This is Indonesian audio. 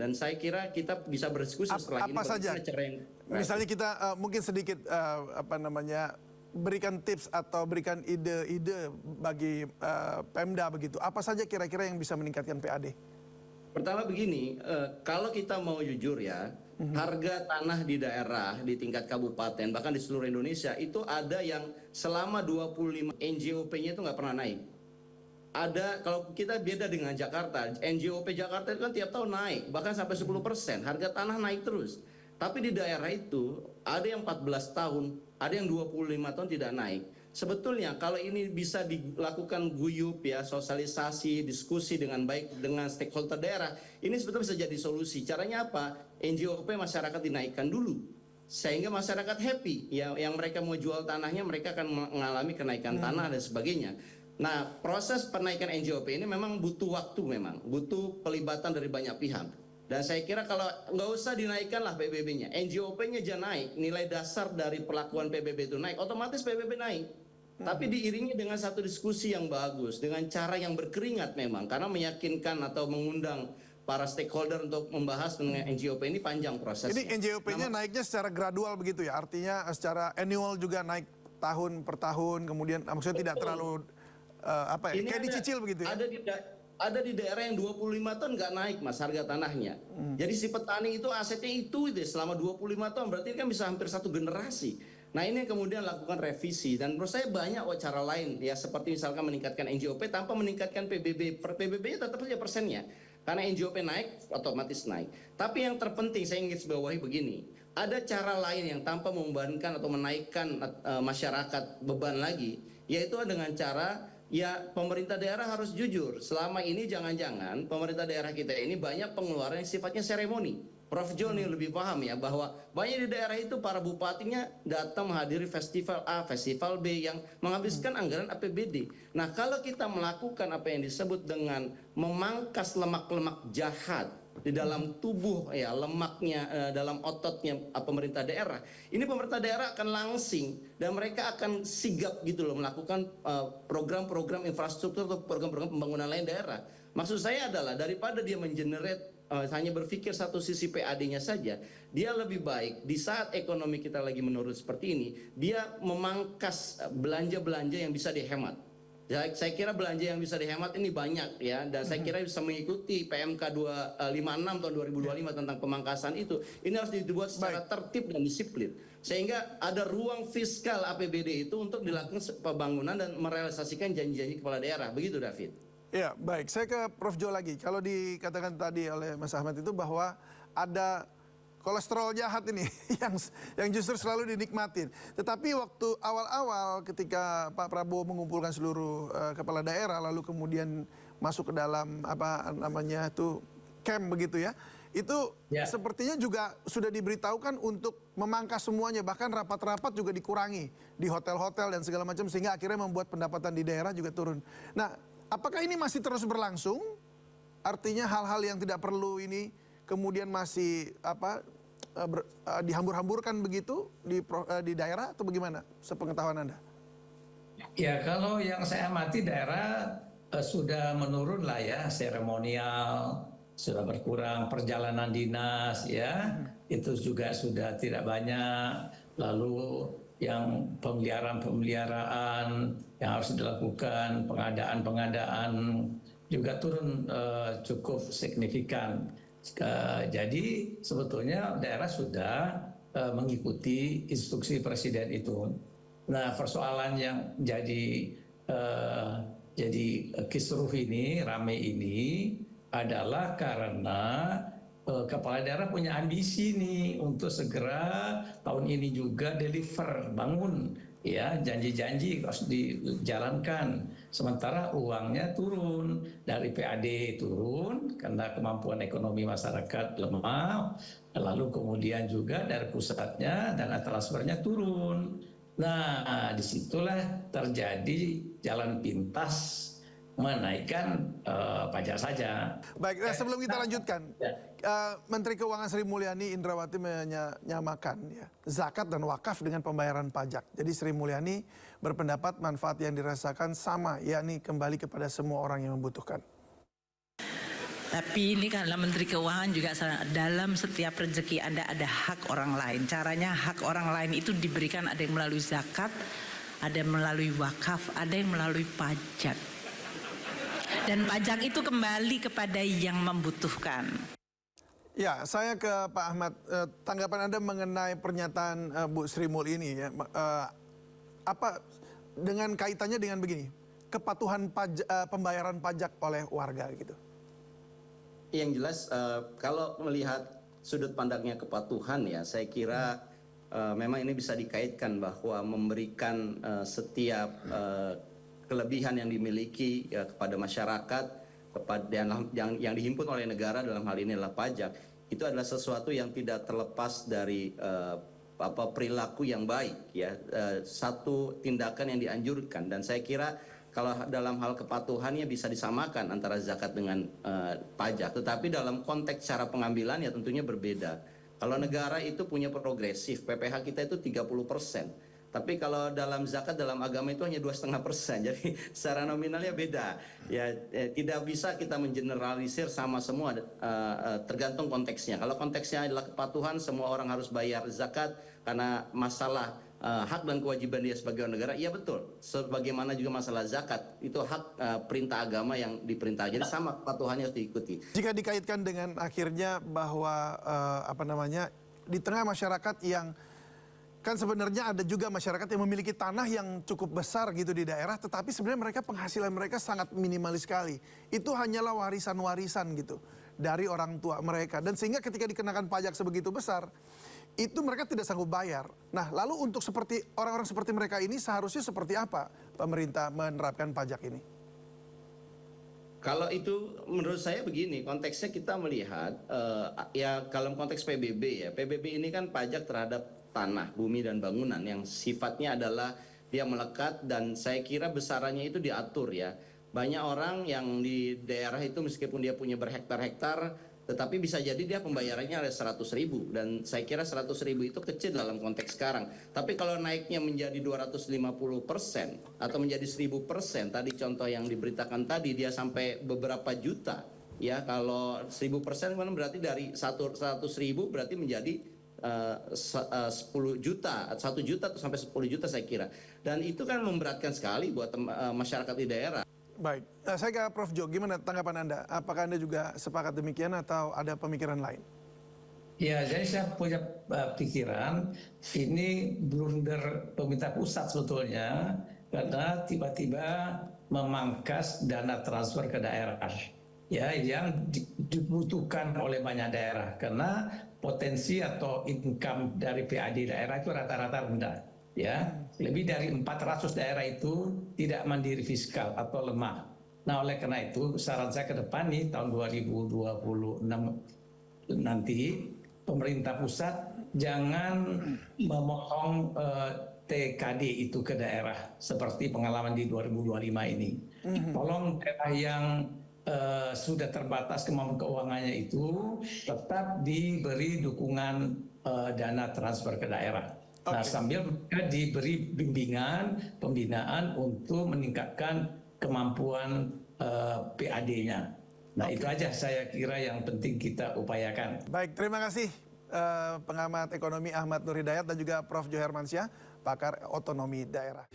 dan saya kira kita bisa berdiskusi setelah ini. Apa saja? Misalnya kita mungkin sedikit berikan tips atau berikan ide-ide bagi Pemda begitu. Apa saja kira-kira yang bisa meningkatkan PAD? Pertama begini, kalau kita mau jujur ya, harga tanah di daerah, di tingkat kabupaten, bahkan di seluruh Indonesia, itu ada yang selama 25 NJOP-nya itu nggak pernah naik. Ada, kalau kita beda dengan Jakarta, NJOP Jakarta itu kan tiap tahun naik, bahkan sampai 10%, harga tanah naik terus. Tapi di daerah itu, ada yang 14 tahun, ada yang 25 tahun tidak naik. Sebetulnya kalau ini bisa dilakukan guyup ya, sosialisasi, diskusi dengan baik dengan stakeholder daerah, ini sebetulnya bisa jadi solusi. Caranya apa? NJOP masyarakat dinaikkan dulu, sehingga masyarakat happy. Ya, yang mereka mau jual tanahnya, mereka akan mengalami kenaikan tanah dan sebagainya. Nah, proses penaikan NJOP ini memang butuh waktu, memang butuh pelibatan dari banyak pihak. Dan saya kira kalau nggak usah dinaikkan lah PBB-nya, NJOP-nya aja naik, nilai dasar dari perlakuan PBB itu naik, otomatis PBB naik. Tapi diiringi dengan satu diskusi yang bagus, dengan cara yang berkeringat memang, karena meyakinkan atau mengundang para stakeholder untuk membahas dengan NJOP ini panjang prosesnya. Ini NJOP-nya naiknya secara gradual begitu ya, artinya secara annual juga naik tahun per tahun, kemudian maksudnya tidak terlalu kayak dicicil begitu ya? Ada di daerah yang 25 tahun nggak naik mas harga tanahnya. Jadi si petani itu asetnya itu selama 25 tahun, berarti kan bisa hampir satu generasi. Nah ini yang kemudian lakukan revisi, dan menurut saya banyak cara lain ya, seperti misalkan meningkatkan NJOP tanpa meningkatkan PBB. PBB-nya tetap saja persennya, karena NJOP naik otomatis naik. Tapi yang terpenting saya ingin bawahi begini, ada cara lain yang tanpa membebankan atau menaikkan masyarakat beban lagi, yaitu dengan cara ya pemerintah daerah harus jujur. Selama ini jangan-jangan pemerintah daerah kita ini banyak pengeluaran yang sifatnya seremoni. Prof. Joni lebih paham ya, bahwa banyak di daerah itu para bupatinya datang menghadiri festival A, festival B yang menghabiskan anggaran APBD. Nah kalau kita melakukan apa yang disebut dengan memangkas lemak-lemak jahat di dalam tubuh ya, lemaknya dalam ototnya pemerintah daerah, ini pemerintah daerah akan langsing dan mereka akan sigap gitu loh melakukan program-program infrastruktur atau program-program pembangunan lain daerah. Maksud saya adalah daripada dia mengenerate hanya berpikir satu sisi PAD-nya saja, dia lebih baik di saat ekonomi kita lagi menurun seperti ini, dia memangkas belanja-belanja yang bisa dihemat. Saya kira belanja yang bisa dihemat ini banyak ya, dan saya kira bisa mengikuti PMK 256 tahun 2025 tentang pemangkasan itu. Ini harus dibuat secara tertib dan disiplin, sehingga ada ruang fiskal APBD itu untuk dilakukan pembangunan dan merealisasikan janji-janji kepala daerah. Begitu David. Ya baik, saya ke Prof. Jo lagi. Kalau dikatakan tadi oleh Mas Ahmad itu bahwa ada kolesterol jahat ini yang justru selalu dinikmatin. Tetapi waktu awal-awal ketika Pak Prabowo mengumpulkan seluruh kepala daerah lalu kemudian masuk ke dalam camp begitu ya, itu sepertinya juga sudah diberitahukan untuk memangkas semuanya, bahkan rapat-rapat juga dikurangi di hotel-hotel dan segala macam, sehingga akhirnya membuat pendapatan di daerah juga turun. Nah, apakah ini masih terus berlangsung? Artinya hal-hal yang tidak perlu ini kemudian masih dihambur-hamburkan begitu di daerah, atau bagaimana sepengetahuan Anda? Ya kalau yang saya amati daerah sudah menurun lah ya, seremonial sudah berkurang, perjalanan dinas ya itu juga sudah tidak banyak, lalu yang pemeliharaan yang harus dilakukan, pengadaan juga turun cukup signifikan. Jadi sebetulnya daerah sudah mengikuti instruksi presiden itu. Nah persoalan yang jadi kisruh ini, rame ini adalah karena kepala daerah punya ambisi nih untuk segera tahun ini juga deliver, bangun ya, janji-janji harus dijalankan, sementara uangnya turun, dari PAD turun karena kemampuan ekonomi masyarakat lemah, lalu kemudian juga dari pusatnya dan transfernya turun. Nah disitulah terjadi jalan pintas menaikkan pajak saja. Baik, sebelum kita lanjutkan, Menteri Keuangan Sri Mulyani Indrawati menyamakan ya, zakat dan wakaf dengan pembayaran pajak. Jadi Sri Mulyani berpendapat manfaat yang dirasakan sama, yakni kembali kepada semua orang yang membutuhkan. Tapi ini karena Menteri Keuangan juga dalam setiap rezeki Anda ada hak orang lain. Caranya hak orang lain itu diberikan, ada yang melalui zakat, ada yang melalui wakaf, ada yang melalui pajak. Dan pajak itu kembali kepada yang membutuhkan. Ya, saya ke Pak Ahmad. Tanggapan Anda mengenai pernyataan Bu Sri Mulyani ini ya. Apa dengan kaitannya dengan begini, kepatuhan pembayaran pajak oleh warga gitu? Yang jelas kalau melihat sudut pandangnya kepatuhan ya, saya kira memang ini bisa dikaitkan bahwa memberikan setiap kelebihan yang dimiliki kepada masyarakat, kepada yang dihimpun oleh negara dalam hal ini adalah pajak, itu adalah sesuatu yang tidak terlepas dari perilaku yang baik ya, satu tindakan yang dianjurkan. Dan saya kira kalau dalam hal kepatuhannya bisa disamakan antara zakat dengan pajak, tetapi dalam konteks cara pengambilannya tentunya berbeda. Kalau negara itu punya progresif, PPh kita itu 30%. Tapi kalau dalam zakat, dalam agama itu hanya 2,5%. Jadi secara nominalnya beda. Ya, tidak bisa kita mengeneralisir sama semua, tergantung konteksnya. Kalau konteksnya adalah kepatuhan, semua orang harus bayar zakat karena masalah hak dan kewajiban dia sebagai orang negara, iya betul. Sebagaimana juga masalah zakat, itu hak perintah agama yang diperintah. Jadi sama, kepatuhannya harus diikuti. Jika dikaitkan dengan akhirnya bahwa di tengah masyarakat yang kan sebenarnya ada juga masyarakat yang memiliki tanah yang cukup besar gitu di daerah, tetapi sebenarnya mereka penghasilan mereka sangat minimalis sekali. Itu hanyalah warisan-warisan gitu dari orang tua mereka. Dan sehingga ketika dikenakan pajak sebegitu besar, itu mereka tidak sanggup bayar. Nah, lalu untuk seperti orang-orang seperti mereka ini seharusnya seperti apa pemerintah menerapkan pajak ini? Kalau itu menurut saya begini, konteksnya kita melihat ya dalam konteks PBB ya. PBB ini kan pajak terhadap tanah, bumi dan bangunan yang sifatnya adalah dia melekat, dan saya kira besarannya itu diatur ya. Banyak orang yang di daerah itu meskipun dia punya berhektar-hektar, tetapi bisa jadi dia pembayarannya ada 100.000, dan saya kira 100.000 itu kecil dalam konteks sekarang. Tapi kalau naiknya menjadi 250% atau menjadi 1000%, tadi contoh yang diberitakan tadi dia sampai beberapa juta. Ya, kalau 1000% kan berarti dari 100.000 berarti menjadi 10 juta, 1 juta atau sampai 10 juta saya kira. Dan itu kan memberatkan sekali buat masyarakat di daerah. Baik, saya ke Prof. Jo, gimana tanggapan Anda? Apakah Anda juga sepakat demikian atau ada pemikiran lain? Ya, jadi saya punya pikiran ini blunder pemerintah pusat sebetulnya, karena tiba-tiba memangkas dana transfer ke daerah ya yang dibutuhkan oleh banyak daerah, karena potensi atau income dari PAD daerah itu rata-rata rendah. Ya, lebih dari 400 daerah itu tidak mandiri fiskal atau lemah. Nah, oleh karena itu saran saya ke depan nih tahun 2026 nanti pemerintah pusat jangan memotong TKD itu ke daerah seperti pengalaman di 2025 ini. Tolong daerah yang sudah terbatas kemampuan keuangannya itu tetap diberi dukungan dana transfer ke daerah. Nah, sambil diberi bimbingan, pembinaan untuk meningkatkan kemampuan PAD-nya. Nah, itu aja saya kira yang penting kita upayakan. Baik, terima kasih pengamat ekonomi Ahmad Nur Hidayat dan juga Prof. Jo Hermansyah, pakar otonomi daerah.